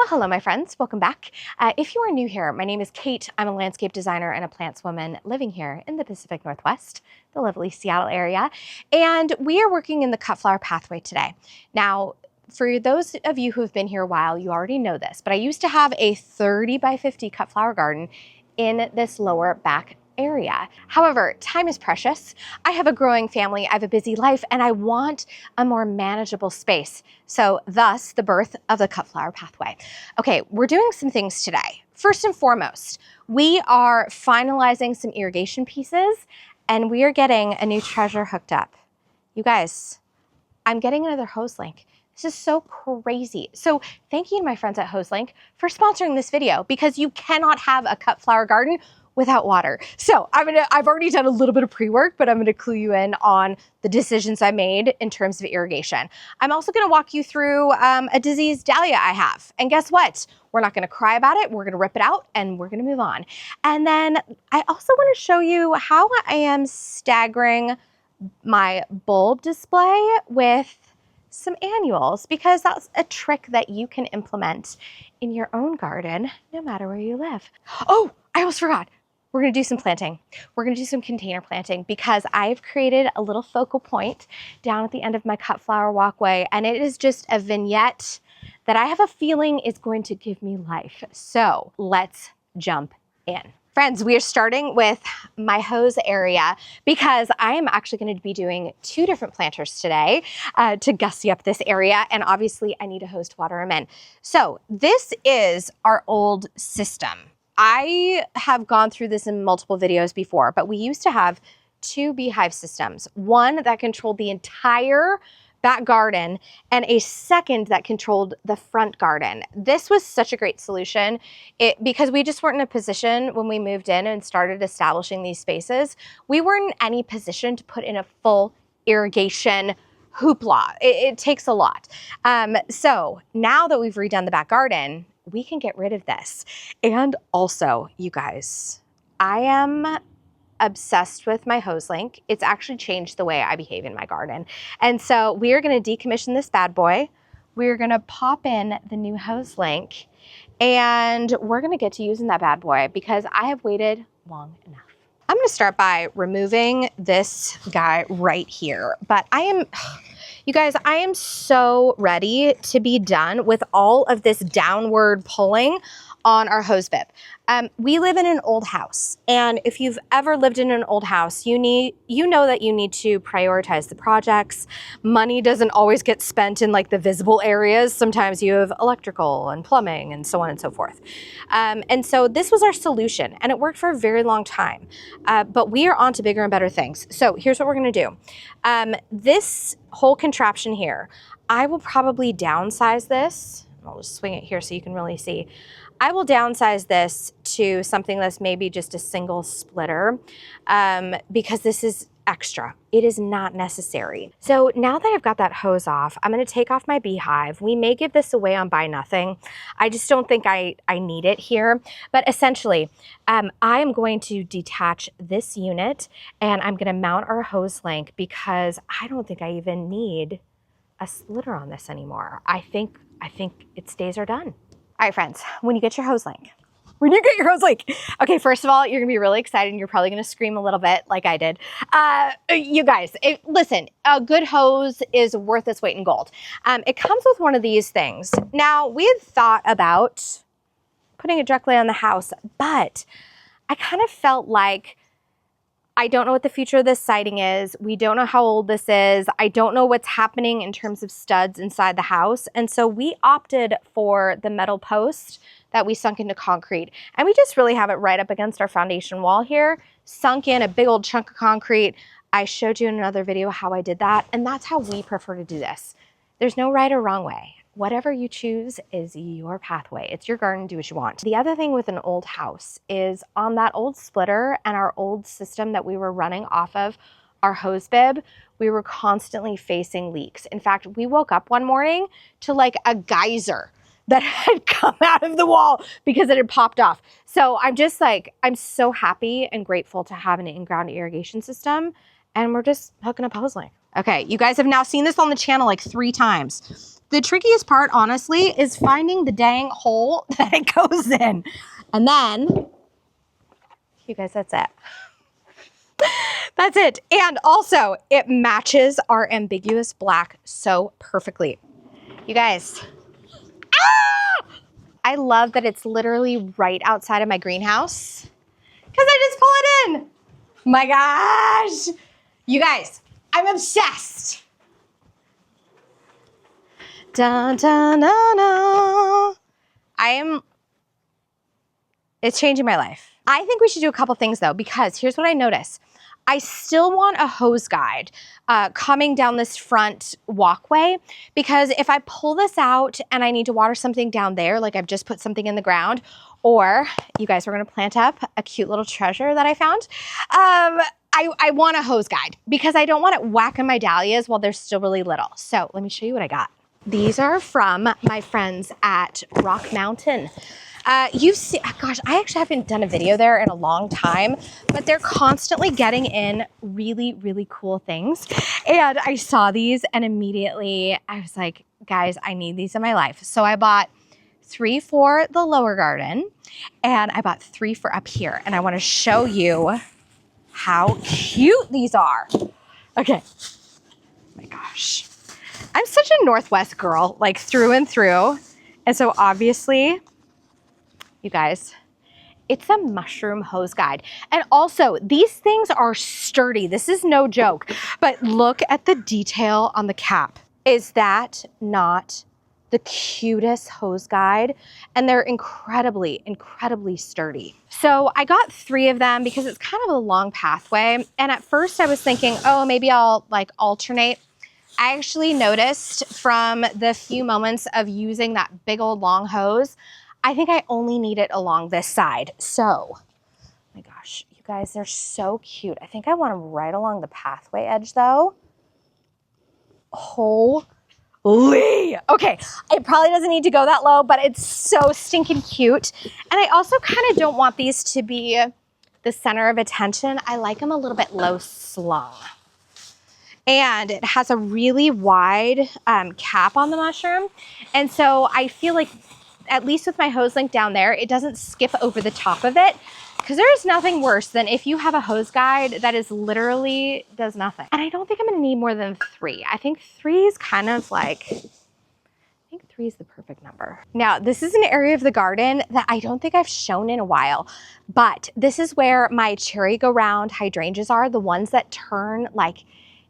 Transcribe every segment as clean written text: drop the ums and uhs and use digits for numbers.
Well, hello, my friends. Welcome back. If you are new here, my name is Kate. I'm a landscape designer and a plants woman living here in the Pacific Northwest, the lovely Seattle area. And we are working in the cut flower pathway today. Now, for those of you who have been here a while, you already know this, but I used to have a 30 by 50 cut flower garden in this lower back area. However, time is precious. I have a growing family, I have a busy life, and I want a more manageable space. So thus the birth of the cut flower pathway. Okay, we're doing some things today. First and foremost, we are finalizing some irrigation pieces and we are getting a new treasure hooked up. You guys, I'm getting another Hoselink. This is so crazy. So thank you to my friends at Hoselink for sponsoring this video, because you cannot have a cut flower garden without water. So I've already done a little bit of pre-work, but I'm gonna clue you in on the decisions I made in terms of irrigation. I'm also gonna walk you through a diseased dahlia I have. And guess what? We're not gonna cry about it. We're gonna rip it out and we're gonna move on. And then I also wanna show you how I am staggering my bulb display with some annuals, because that's a trick that you can implement in your own garden, no matter where you live. Oh, I almost forgot. We're gonna do some planting. We're gonna do some container planting, because I've created a little focal point down at the end of my cut flower walkway, and it is just a vignette that I have a feeling is going to give me life. So let's jump in. Friends, we are starting with my hose area, because I am actually going to be doing 2 different planters today to gussy up this area. And obviously I need a hose to water them in. So this is our old system. I have gone through this in multiple videos before, but we used to have 2 beehive systems. One that controlled the entire back garden and a second that controlled the front garden. This was such a great solution because we just weren't in a position when we moved in and started establishing these spaces. We weren't in any position to put in a full irrigation hoopla. It takes a lot. So now that we've redone the back garden, we can get rid of this. And also, you guys, I am obsessed with my Hoselink. It's actually changed the way I behave in my garden. And so we are going to decommission this bad boy. We're going to pop in the new Hoselink, and we're going to get to using that bad boy because I have waited long enough. I'm going to start by removing this guy right here, but you guys, I am so ready to be done with all of this downward pulling on our hose bib. We live in an old house, and if you've ever lived in an old house, you know that you need to prioritize the projects. Money doesn't always get spent in like the visible areas. Sometimes you have electrical and plumbing and so on and so forth. And so this was our solution, and it worked for a very long time. But we are on to bigger and better things. So here's what we're gonna do. This whole contraption here, I will probably downsize this. I'll just swing it here so you can really see. I will downsize this to something that's maybe just a single splitter because this is extra. It is not necessary. So now that I've got that hose off, I'm going to take off my beehive. We may give this away on Buy Nothing. I just don't think I need it here. But essentially, I am going to detach this unit and I'm going to mount our Hoselink because I don't think I even need a splitter on this anymore. I think its days are done. All right, friends, when you get your Hoselink, okay, first of all, you're gonna be really excited and you're probably gonna scream a little bit like I did. You guys, listen, a good hose is worth its weight in gold. It comes with one of these things. Now, we had thought about putting it directly on the house, but I kind of felt like I don't know what the future of this siding is. We don't know how old this is. I don't know what's happening in terms of studs inside the house. And so we opted for the metal post that we sunk into concrete. And we just really have it right up against our foundation wall here, sunk in a big old chunk of concrete. I showed you in another video how I did that. And that's how we prefer to do this. There's no right or wrong way. Whatever you choose is your pathway. It's your garden, do what you want. The other thing with an old house is on that old splitter and our old system that we were running off of our hose bib, we were constantly facing leaks. In fact, we woke up one morning to like a geyser that had come out of the wall because it had popped off. So I'm just like, I'm so happy and grateful to have an in-ground irrigation system, and we're just hooking up Hoselink. Okay, you guys have now seen this on the channel like 3 times. The trickiest part, honestly, is finding the dang hole that it goes in. And then, you guys, that's it. That's it. And also, it matches our ambiguous black so perfectly. You guys, I love that it's literally right outside of my greenhouse because I just pull it in. My gosh. You guys, I'm obsessed. Dun, dun, dun, dun. It's changing my life. I think we should do a couple things though, because here's what I notice. I still want a hose guide coming down this front walkway, because if I pull this out and I need to water something down there, like I've just put something in the ground, or you guys, we're gonna plant up a cute little treasure that I found. I want a hose guide because I don't want it whacking my dahlias while they're still really little. So let me show you what I got. These are from my friends at Rock Mountain. You've seen, gosh, I actually haven't done a video there in a long time, but they're constantly getting in really, really cool things. And I saw these and immediately I was like, guys, I need these in my life. So I bought 3 for the lower garden and I bought 3 for up here. And I want to show you how cute these are. Okay. Oh my gosh. I'm such a Northwest girl, like through and through. And so obviously, you guys, it's a mushroom hose guide. And also, these things are sturdy. This is no joke. But look at the detail on the cap. Is that not the cutest hose guide? And they're incredibly, incredibly sturdy. So I got 3 of them because it's kind of a long pathway. And at first I was thinking, oh, maybe I'll like alternate. I actually noticed from the few moments of using that big old long hose, I think I only need it along this side. So, oh my gosh, you guys, they're so cute. I think I want them right along the pathway edge though. Holy. Okay, it probably doesn't need to go that low, but it's so stinking cute. And I also kind of don't want these to be the center of attention. I like them a little bit low slung. And it has a really wide cap on the mushroom. And so I feel like, at least with my Hoselink down there, it doesn't skip over the top of it, because there is nothing worse than if you have a hose guide that is literally does nothing. And I don't think I'm gonna need more than 3. I think 3 is kind of like, I think 3 is the perfect number. Now, this is an area of the garden that I don't think I've shown in a while, but this is where my cherry go round hydrangeas are, the ones that turn like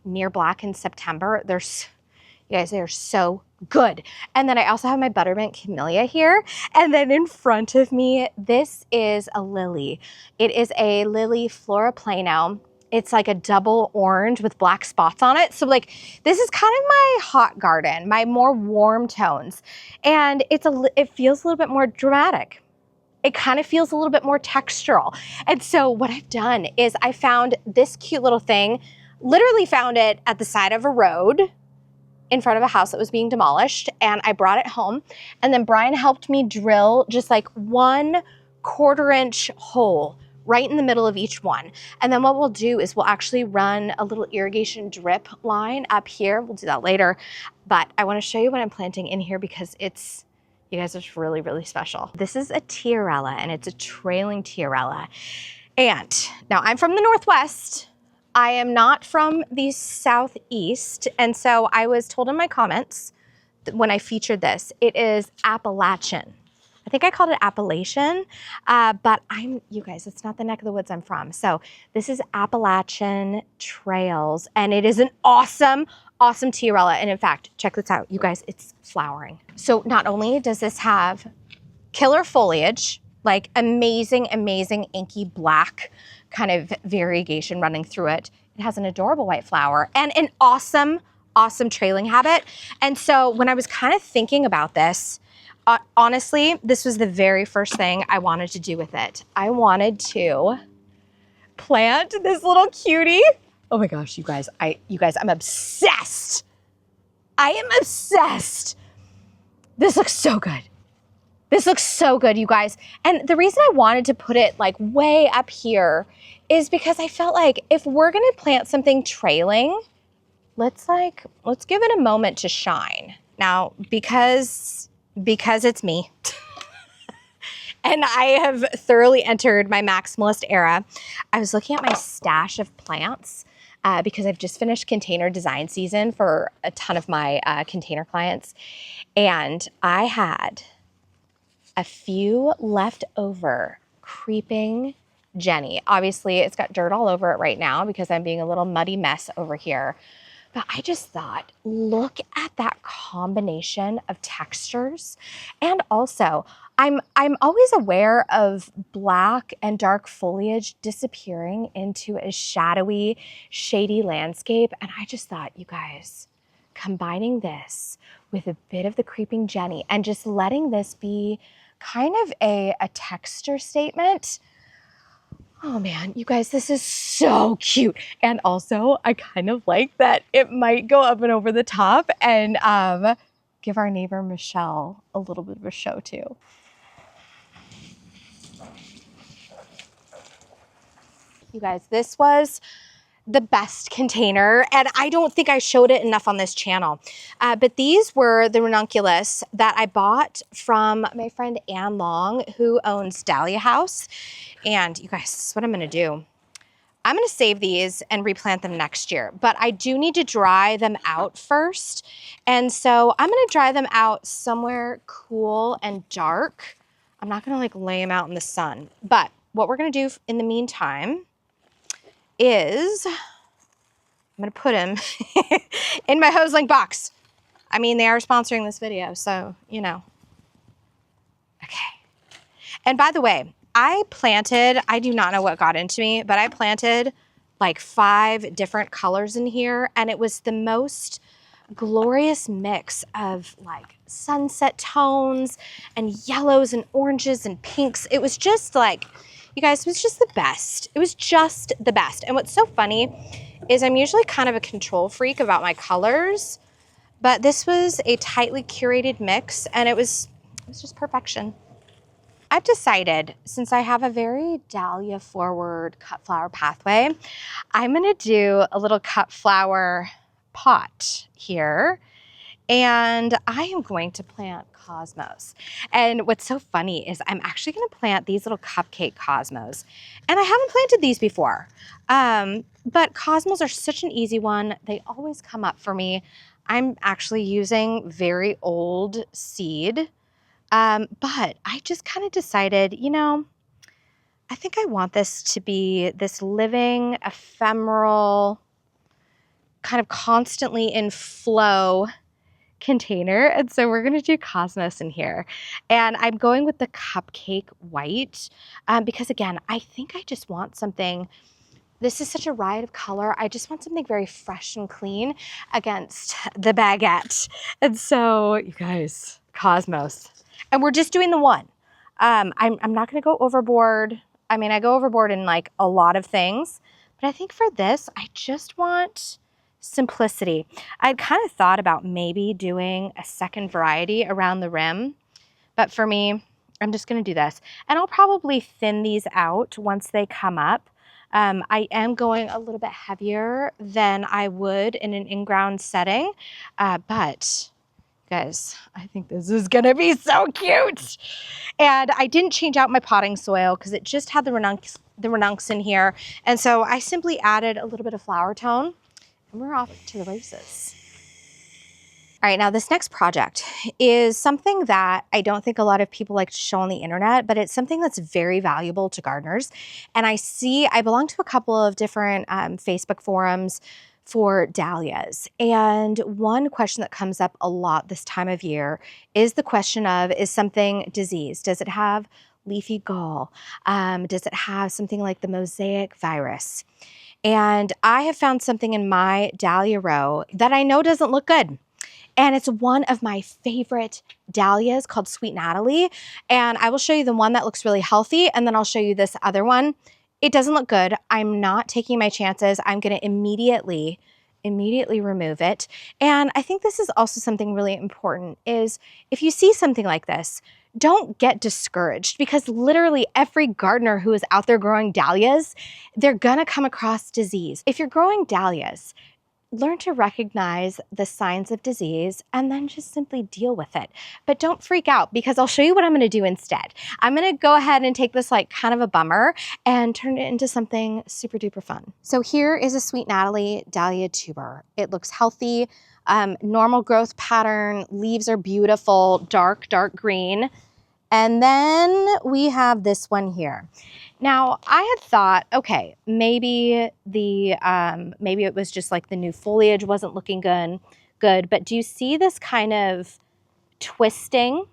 near black in September. You guys, they're so good. And then I also have my buttermint camellia here. And then in front of me, this is a lily. It is a lily flora plano. It's like a double orange with black spots on it. So like, this is kind of my hot garden, my more warm tones. And it feels a little bit more dramatic. It kind of feels a little bit more textural. And so what I've done is I found this cute little thing, literally found it at the side of a road in front of a house that was being demolished, and I brought it home. And then Brian helped me drill just like 1 1/4-inch hole right in the middle of each one. And then what we'll do is we'll actually run a little irrigation drip line up here. We'll do that later, but I want to show you what I'm planting in here because it's, you guys, it's really, really special. This is a Tiarella, and it's a trailing Tiarella. And now I'm from the Northwest. I am not from the Southeast, and so I was told in my comments that when I featured this, it is Appalachian. I think I called it Appalachian, but you guys, it's not the neck of the woods I'm from. So this is Appalachian Trails, and it is an awesome, awesome Tiarella. And in fact, check this out, you guys, it's flowering. So not only does this have killer foliage, like amazing, amazing inky black kind of variegation running through it. It has an adorable white flower and an awesome, awesome trailing habit. And so when I was kind of thinking about this, honestly, this was the very first thing I wanted to do with it. I wanted to plant this little cutie. Oh my gosh, you guys, I'm obsessed. I am obsessed. This looks so good. This looks so good, you guys. And the reason I wanted to put it like way up here is because I felt like if we're gonna plant something trailing, let's give it a moment to shine. Now, because it's me, and I have thoroughly entered my maximalist era, I was looking at my stash of plants because I've just finished container design season for a ton of my container clients. And I had a few left over creeping Jenny. Obviously, it's got dirt all over it right now because I'm being a little muddy mess over here. But I just thought, look at that combination of textures. And also, I'm always aware of black and dark foliage disappearing into a shadowy, shady landscape. And I just thought, you guys, combining this with a bit of the creeping Jenny and just letting this be kind of a texture statement. Oh man, you guys, this is so cute. And also, I kind of like that it might go up and over the top and give our neighbor Michelle a little bit of a show too. You guys, this was the best container, and I don't think I showed it enough on this channel. But these were the ranunculus that I bought from my friend Ann Long, who owns Dahlia House. And you guys, this is what I'm gonna do. I'm gonna save these and replant them next year, but I do need to dry them out first. And so I'm gonna dry them out somewhere cool and dark. I'm not gonna like lay them out in the sun, but what we're gonna do in the meantime is I'm gonna put them in my Hoselink box. I mean, they are sponsoring this video, so, you know. Okay. And by the way, I do not know what got into me, but I planted like 5 different colors in here, and it was the most glorious mix of like sunset tones and yellows and oranges and pinks. It was just like, you guys, it was just the best. It was just the best. And what's so funny is I'm usually kind of a control freak about my colors, but this was a tightly curated mix, and it was just perfection. I've decided, since I have a very dahlia forward cut flower pathway, I'm gonna do a little cut flower pot here, and I am going to plant cosmos. And what's so funny is I'm actually gonna plant these little cupcake cosmos. And I haven't planted these before, but cosmos are such an easy one. They always come up for me. I'm actually using very old seed, but I just kind of decided, you know, I think I want this to be this living, ephemeral, kind of constantly in flow container. And so we're going to do cosmos in here. And I'm going with the cupcake white because, again, I think I just want something. This is such a riot of color. I just want something very fresh and clean against the baguette. And so, you guys, cosmos. And we're just doing the one. I'm not going to go overboard. I mean, I go overboard in like a lot of things, but I think for this, I just want simplicity. I'd kind of thought about maybe doing a second variety around the rim, but for me, I'm just going to do this. And I'll probably thin these out once they come up. I am going a little bit heavier than I would in an in-ground setting, but guys, I think this is gonna be so cute. And I didn't change out my potting soil because it just had the ranuncs in here. And so I simply added a little bit of flower tone, and we're off to the races. All right, now this next project is something that I don't think a lot of people like to show on the internet, but it's something that's very valuable to gardeners. And I belong to a couple of different Facebook forums for dahlias. And one question that comes up a lot this time of year is the question of, is something diseased? Does it have leafy gall? Does it have something like the mosaic virus? And I have found something in my dahlia row that I know doesn't look good. And it's one of my favorite dahlias called Sweet Natalie. And I will show you the one that looks really healthy, and then I'll show you this other one. It doesn't look good. I'm not taking my chances. I'm going to immediately remove it. And I think this is also something really important is if you see something like this, don't get discouraged, because literally every gardener who is out there growing dahlias, they're going to come across disease. If you're growing dahlias, learn to recognize the signs of disease and then just simply deal with it. But don't freak out, because I'll show you what I'm gonna do instead. I'm gonna go ahead and take this like kind of a bummer and turn it into something super duper fun. So here is a Sweet Natalie dahlia tuber. It looks healthy, normal growth pattern, leaves are beautiful, dark green. And then we have this one here. Now, I had thought, okay, maybe maybe it was just like the new foliage wasn't looking good, but do you see this kind of twisting?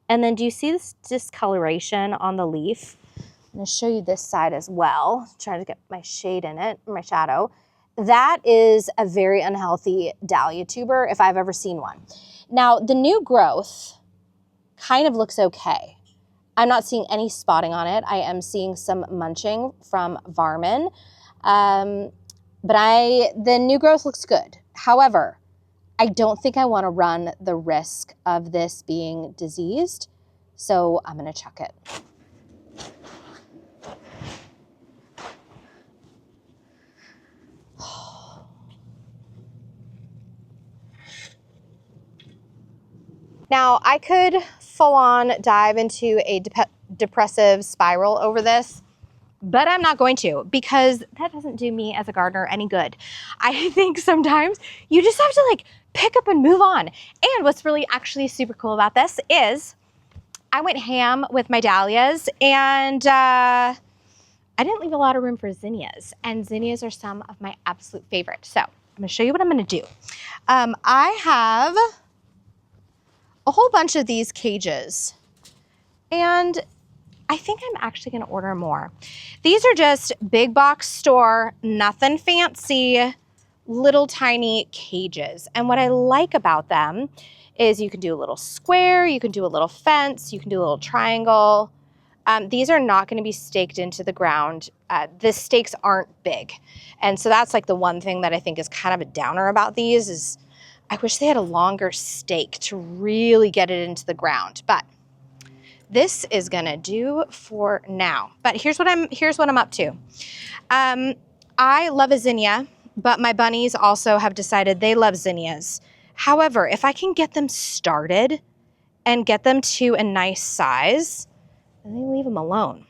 And then do you see this discoloration on the leaf? I'm gonna show you this side as well. Try to get my shade in it, my shadow. That is a very unhealthy dahlia tuber if I've ever seen one. Now, the new growth kind of looks okay. I'm not seeing any spotting on it. I am seeing some munching from Varmin, but the new growth looks good. However, I don't think I want to run the risk of this being diseased, so I'm going to chuck it. Now, I could full on dive into a depressive spiral over this, but I'm not going to, because that doesn't do me as a gardener any good. I think sometimes you just have to like pick up and move on. And what's really actually super cool about this is I went ham with my dahlias, and I didn't leave a lot of room for zinnias, and zinnias are some of my absolute favorites. So I'm gonna show you what I'm gonna do. I have a whole bunch of these cages, and I think I'm actually gonna order more. These are just big box store, nothing fancy, little tiny cages. And what I like about them is you can do a little square, you can do a little fence, you can do a little triangle. These are not gonna be staked into the ground. The stakes aren't big. And so that's like the one thing that I think is kind of a downer about these is I wish they had a longer stake to really get it into the ground, but this is gonna do for now. But here's what I'm up to. I love a zinnia, but my bunnies also have decided they love zinnias. However, if I can get them started and get them to a nice size, then they leave them alone.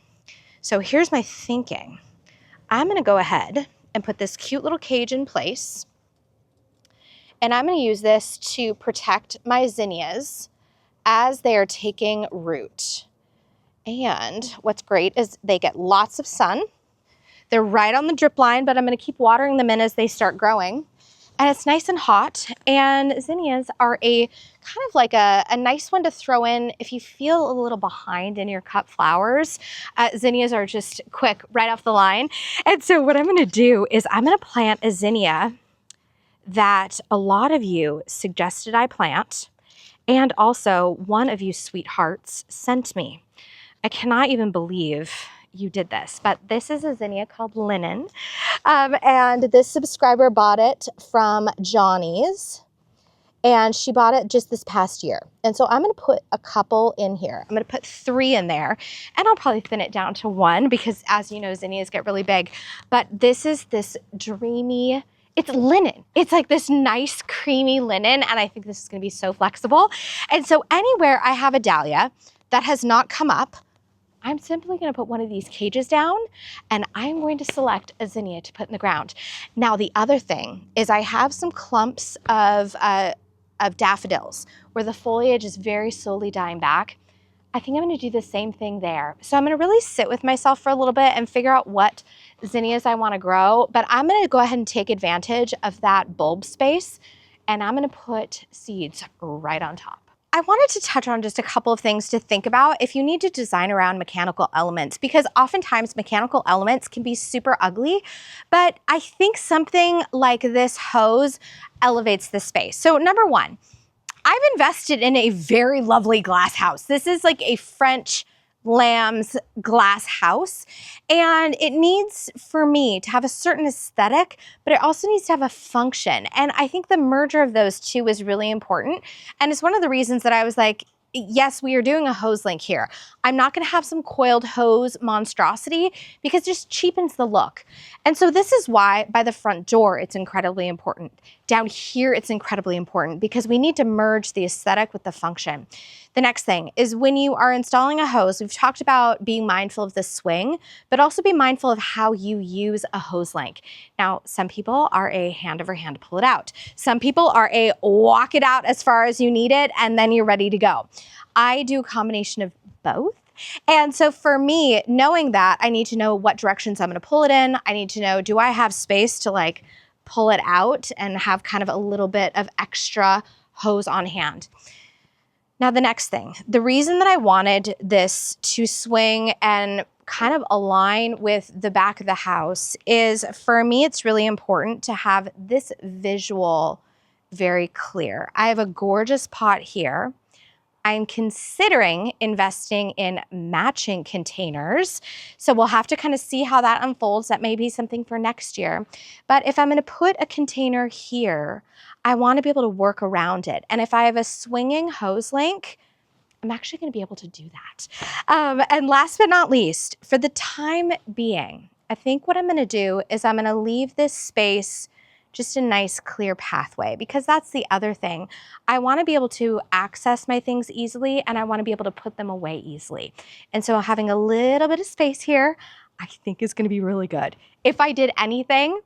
So here's my thinking. I'm gonna go ahead and put this cute little cage in place. And I'm going to use this to protect my zinnias as they are taking root. And what's great is they get lots of sun. They're right on the drip line, but I'm going to keep watering them in as they start growing. And it's nice and hot. And zinnias are a kind of like a nice one to throw in if you feel a little behind in your cut flowers. Zinnias are just quick, right off the line. And so what I'm going to do is I'm going to plant a zinnia that a lot of you suggested I plant, and also one of you sweethearts sent me. I cannot even believe you did this, but this is a zinnia called Linen, and this subscriber bought it from Johnny's, and she bought it just this past year. And so I'm going to put a couple in here. I'm going to put 3 in there, and I'll probably thin it down to 1 because, as you know, zinnias get really big. But this is this dreamy, it's linen. It's like this nice creamy linen, and I think this is gonna be so flexible. And so anywhere I have a dahlia that has not come up, I'm simply gonna put one of these cages down, and I'm going to select a zinnia to put in the ground. Now, the other thing is I have some clumps of daffodils where the foliage is very slowly dying back. I think I'm gonna do the same thing there. So I'm gonna really sit with myself for a little bit and figure out what zinnias I wanna grow, but I'm gonna go ahead and take advantage of that bulb space, and I'm gonna put seeds right on top. I wanted to touch on just a couple of things to think about if you need to design around mechanical elements, because oftentimes mechanical elements can be super ugly, but I think something like this hose elevates the space. So number one, I've invested in a very lovely glass house. This is like a French lamb's glass house, and it needs, for me, to have a certain aesthetic, but it also needs to have a function. And I think the merger of those two is really important. And it's one of the reasons that I was like, yes, we are doing a Hoselink here. I'm not gonna have some coiled hose monstrosity because it just cheapens the look. And so this is why by the front door, it's incredibly important. Down here, it's incredibly important because we need to merge the aesthetic with the function. The next thing is when you are installing a hose, we've talked about being mindful of the swing, but also be mindful of how you use a Hoselink. Now, some people are a hand over hand, pull it out. Some people are a walk it out as far as you need it, and then you're ready to go. I do a combination of both. And so for me, knowing that, I need to know what directions I'm gonna pull it in. I need to know, do I have space to like pull it out and have kind of a little bit of extra hose on hand. Now, the next thing, the reason that I wanted this to swing and kind of align with the back of the house is for me, it's really important to have this visual very clear. I have a gorgeous pot here. I'm considering investing in matching containers. So we'll have to kind of see how that unfolds. That may be something for next year. But if I'm going to put a container here, I want to be able to work around it. And if I have a swinging Hoselink, I'm actually going to be able to do that. And last but not least, for the time being, I think what I'm going to do is I'm going to leave this space just a nice clear pathway, because that's the other thing. I want to be able to access my things easily, and I want to be able to put them away easily. And so having a little bit of space here, I think is going to be really good. If I did anything,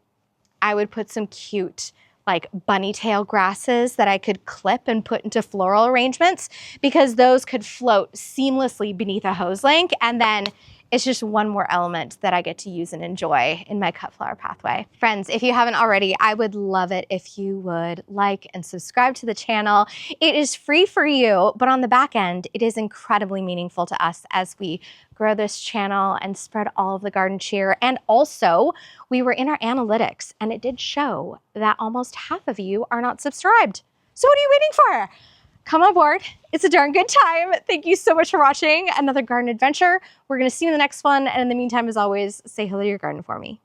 I would put some cute like bunny tail grasses that I could clip and put into floral arrangements, because those could float seamlessly beneath a Hoselink, and then it's just one more element that I get to use and enjoy in my cut flower pathway. Friends, if you haven't already, I would love it if you would like and subscribe to the channel. It is free for you, but on the back end, it is incredibly meaningful to us as we grow this channel and spread all of the garden cheer. And also, we were in our analytics and it did show that almost half of you are not subscribed. So what are you waiting for? Come on board. It's a darn good time. Thank you so much for watching another garden adventure. We're going to see you in the next one. And in the meantime, as always, say hello to your garden for me.